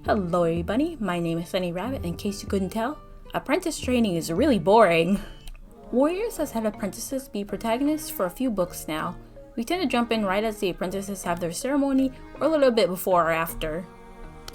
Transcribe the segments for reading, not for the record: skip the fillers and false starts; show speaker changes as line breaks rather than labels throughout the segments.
Hello everybody, my name is Sunny Rabbit. In case you couldn't tell, apprentice training is really boring. Warriors has had apprentices be protagonists for a few books now. We tend to jump in right as the apprentices have their ceremony or a little bit before or after.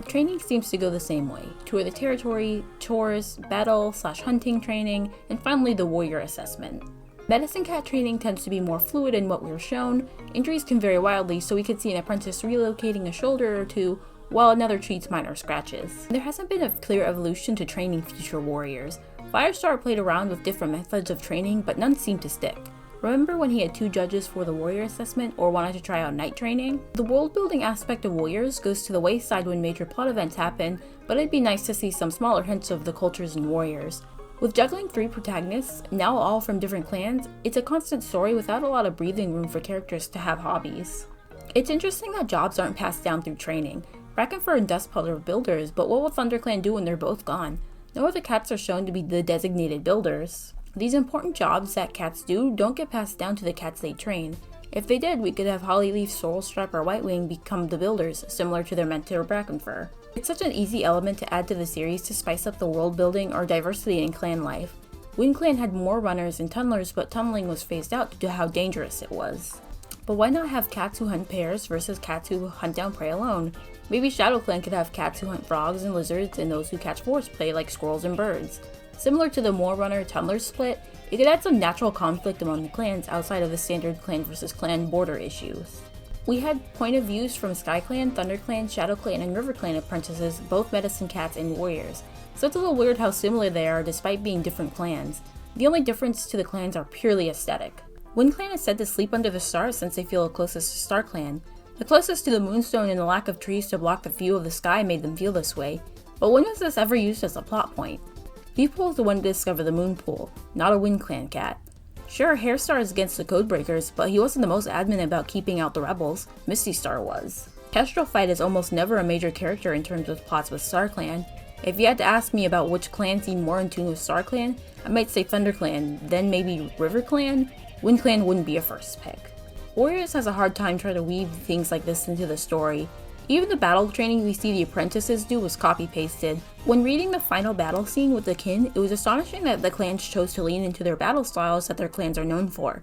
Training seems to go the same way: tour the territory, chores, battle/hunting training, and finally the warrior assessment. Medicine cat training tends to be more fluid in what we're shown. Injuries can vary wildly, so we could see an apprentice relocating a shoulder or two, while another treats minor scratches. There hasn't been a clear evolution to training future warriors. Firestar played around with different methods of training, but none seemed to stick. Remember when he had 2 judges for the warrior assessment or wanted to try out night training? The world building aspect of warriors goes to the wayside when major plot events happen, but it'd be nice to see some smaller hints of the cultures in warriors. With juggling 3 protagonists, now all from different clans, it's a constant story without a lot of breathing room for characters to have hobbies. It's interesting that jobs aren't passed down through training. Brackenfur and Dustpelt are builders, but what will ThunderClan do when they're both gone? No other cats are shown to be the designated builders. These important jobs that cats do don't get passed down to the cats they train. If they did, we could have Hollyleaf, Sorrelstripe, or Whitewing become the builders, similar to their mentor Brackenfur. It's such an easy element to add to the series to spice up the world building or diversity in clan life. WindClan had more runners and tunnelers, but tunneling was phased out due to how dangerous it was. But why not have cats who hunt pairs versus cats who hunt down prey alone? Maybe ShadowClan could have cats who hunt frogs and lizards and those who catch forest prey like squirrels and birds. Similar to the Moorrunner-Tunneler split, it could add some natural conflict among the clans outside of the standard clan versus clan border issues. We had point of views from SkyClan, ThunderClan, ShadowClan, and RiverClan apprentices, both medicine cats and warriors, so it's a little weird how similar they are despite being different clans. The only difference to the clans are purely aesthetic. WindClan is said to sleep under the stars since they feel closest to Starclan. The closest to the moonstone and the lack of trees to block the view of the sky made them feel this way, but when was this ever used as a plot point? People is the one to discover the moon pool, not a WindClan cat. Sure, Hairstar is against the Codebreakers, but he wasn't the most adamant about keeping out the rebels. Misty Star was. Kestrel Fight is almost never a major character in terms of plots with Starclan. If you had to ask me about which clan seemed more in tune with Starclan, I might say ThunderClan, then maybe RiverClan. WindClan wouldn't be a first pick. Warriors has a hard time trying to weave things like this into the story. Even the battle training we see the apprentices do was copy-pasted. When reading the final battle scene with the kin, it was astonishing that the clans chose to lean into their battle styles that their clans are known for.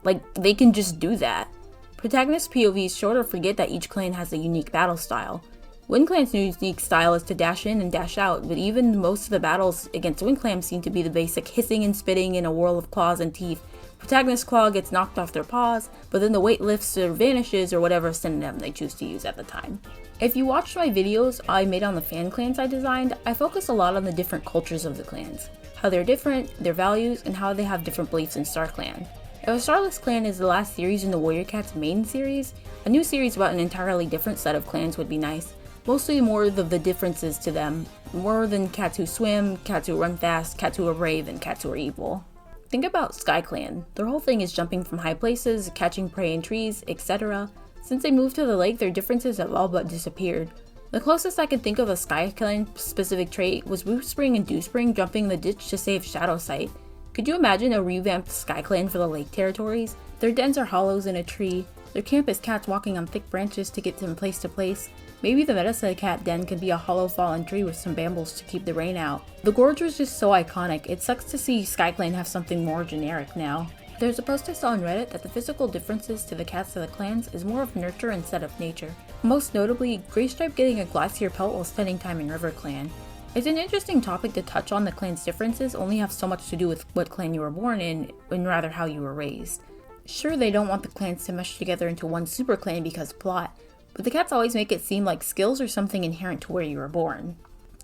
Like, they can just do that. Protagonist POVs sort of forget that each clan has a unique battle style. WindClan's unique style is to dash in and dash out, but even most of the battles against WindClan seem to be the basic hissing and spitting in a whirl of claws and teeth. Protagonist's claw gets knocked off their paws, but then the weight lifts or vanishes or whatever synonym they choose to use at the time. If you watched my videos I made on the fan clans I designed, I focus a lot on the different cultures of the clans, how they're different, their values, and how they have different beliefs in StarClan. If a Starless clan is the last series in the Warrior Cats main series, a new series about an entirely different set of clans would be nice. Mostly more of the differences to them, more than cats who swim, cats who run fast, cats who are brave, and cats who are evil. Think about SkyClan. Their whole thing is jumping from high places, catching prey in trees, etc. Since they moved to the lake, their differences have all but disappeared. The closest I could think of a SkyClan specific trait was Rootspring and Dewspring jumping in the ditch to save Shadowsight. Could you imagine a revamped SkyClan for the lake territories? Their dens are hollows in a tree. Their camp is cats walking on thick branches to get from place to place. Maybe the Medicine Cat den could be a hollow fallen tree with some bamboos to keep the rain out. The gorge was just so iconic, it sucks to see SkyClan have something more generic now. There's a post I saw on Reddit that the physical differences to the cats of the clans is more of nurture instead of nature. Most notably, Greystripe getting a glacier pelt while spending time in RiverClan. It's an interesting topic to touch on. The clan's differences only have so much to do with what clan you were born in, and rather how you were raised. Sure, they don't want the clans to mesh together into one super clan because plot, but the cats always make it seem like skills are something inherent to where you were born.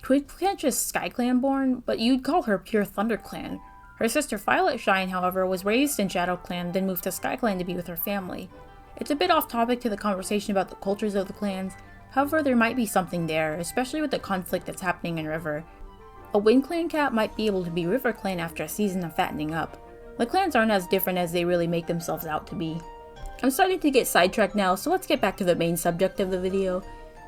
Twig can't just SkyClan born, but you'd call her pure ThunderClan. Her sister Violet Shine, however, was raised in ShadowClan, then moved to SkyClan to be with her family. It's a bit off topic to the conversation about the cultures of the clans, however there might be something there, especially with the conflict that's happening in River. A WindClan cat might be able to be RiverClan after a season of fattening up. The clans aren't as different as they really make themselves out to be. I'm starting to get sidetracked now, so let's get back to the main subject of the video.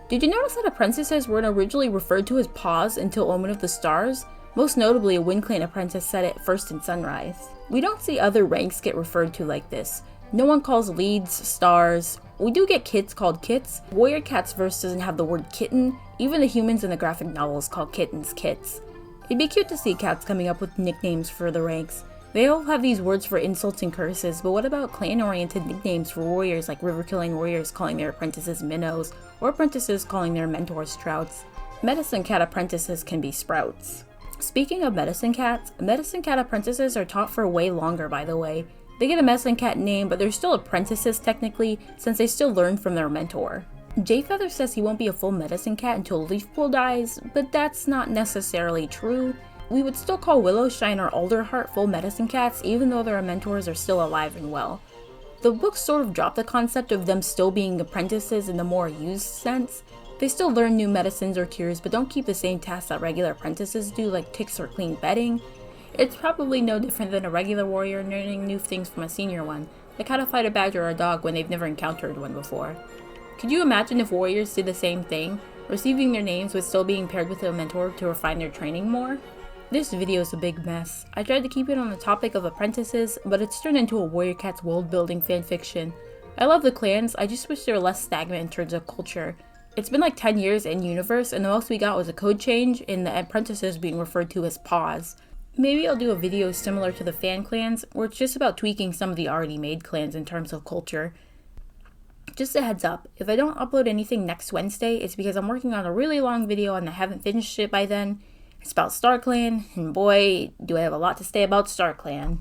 Did you notice that apprentices weren't originally referred to as paws until Omen of the Stars? Most notably, a WindClan apprentice said it first in Sunrise. We don't see other ranks get referred to like this. No one calls leads stars. We do get kids called kits. Warrior Cat's verse doesn't have the word kitten. Even the humans in the graphic novels call kittens kits. It'd be cute to see cats coming up with nicknames for the ranks. They all have these words for insults and curses, but what about clan-oriented nicknames for warriors, like river-killing warriors calling their apprentices minnows, or apprentices calling their mentors trouts? Medicine cat apprentices can be sprouts. Speaking of medicine cat apprentices are taught for way longer, by the way. They get a medicine cat name, but they're still apprentices technically, since they still learn from their mentor. Jayfeather says he won't be a full medicine cat until Leafpool dies, but that's not necessarily true. We would still call Willowshine or Alderheart full medicine cats, even though their mentors are still alive and well. The book sort of dropped the concept of them still being apprentices in the more used sense. They still learn new medicines or cures, but don't keep the same tasks that regular apprentices do, like ticks or clean bedding. It's probably no different than a regular warrior learning new things from a senior one, like how to fight a badger or a dog when they've never encountered one before. Could you imagine if warriors did the same thing, receiving their names but still being paired with a mentor to refine their training more? This video is a big mess. I tried to keep it on the topic of apprentices, but it's turned into a Warrior Cats world building fanfiction. I love the clans, I just wish they were less stagnant in terms of culture. It's been like 10 years in universe, and the most we got was a code change in the apprentices being referred to as paws. Maybe I'll do a video similar to the fan clans, where it's just about tweaking some of the already made clans in terms of culture. Just a heads up, if I don't upload anything next Wednesday, it's because I'm working on a really long video and I haven't finished it by then. It's about Starclan, and boy, do I have a lot to say about Starclan.